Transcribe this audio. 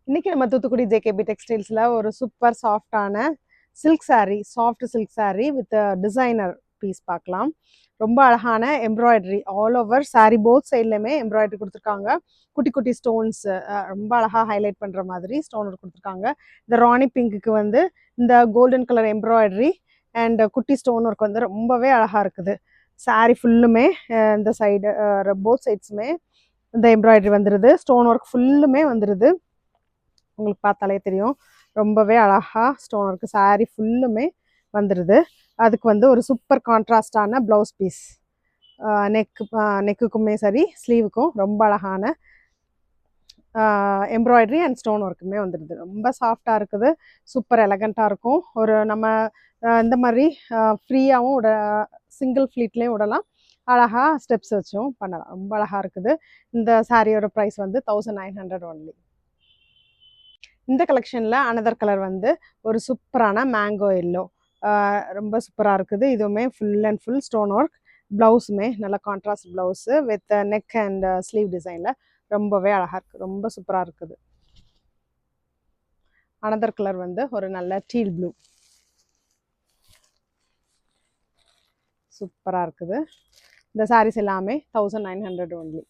இன்னைக்கு நம்ம தூத்துக்குடி ஜேகேபி டெக்ஸ்டைல்ஸ்ல ஒரு சூப்பர் சாஃப்டான silk saree soft silk saree with designer piece பார்க்கலாம். ரொம்ப அழகான embroidery all over saree both சைட்லையுமே எம்ப்ராய்டரி கொடுத்துருக்காங்க. குட்டி குட்டி ஸ்டோன்ஸ் ரொம்ப அழகாக ஹைலைட் பண்ணுற மாதிரி ஸ்டோன் கொடுத்துருக்காங்க. இந்த ராணி பிங்க்குக்கு வந்து இந்த கோல்டன் கலர் எம்ப்ராய்டரி அண்ட் குட்டி ஸ்டோன் ஒர்க் வந்து ரொம்பவே அழகாக இருக்குது. saree ஃபுல்லுமே இந்த சைடு போத் சைட்ஸுமே இந்த எம்ப்ராய்டரி வந்துடுது. ஸ்டோன் ஒர்க் ஃபுல்லுமே வந்துடுது. உங்களுக்கு பார்த்தாலே தெரியும் ரொம்பவே அழகாக ஸ்டோன் ஒர்க் saree ஃபுல்லுமே வந்துடுது. அதுக்கு வந்து ஒரு சூப்பர் கான்ட்ராஸ்டான ப்ளவுஸ் பீஸ் நெக்குக்குமே சரி ஸ்லீவுக்கும் ரொம்ப அழகான எம்ப்ராய்டரி அண்ட் ஸ்டோன் ஒர்க்குமே வந்துடுது. ரொம்ப சாஃப்டாக இருக்குது, சூப்பர் எலகண்ட்டாக இருக்கும். ஒரு நம்ம இந்த மாதிரி ஃப்ரீயாகவும் சிங்கிள் ஃப்ளீட்லேயும் விடலாம், அழகாக ஸ்டெப்ஸ் வச்சும் பண்ணலாம். ரொம்ப அழகாக இருக்குது. இந்த சாரியோட ப்ரைஸ் வந்து 1900 ஒன்லி. இந்த கலெக்ஷனில் அனதர் கலர் வந்து ஒரு சூப்பரான மேங்கோ எல்லோ ரொம்ப சூப்பராக இருக்குது. இதுவுமே full and full stone work. ப்ளவுஸுமே நல்ல contrast blouse with neck and sleeve டிசைனில் ரொம்பவே அழகாக இருக்குது, ரொம்ப சூப்பராக இருக்குது. அனதர் கலர் வந்து ஒரு நல்ல டீல் ப்ளூ, சூப்பராக இருக்குது. இந்த சாரீஸ் எல்லாமே 1900 ஒன்லி.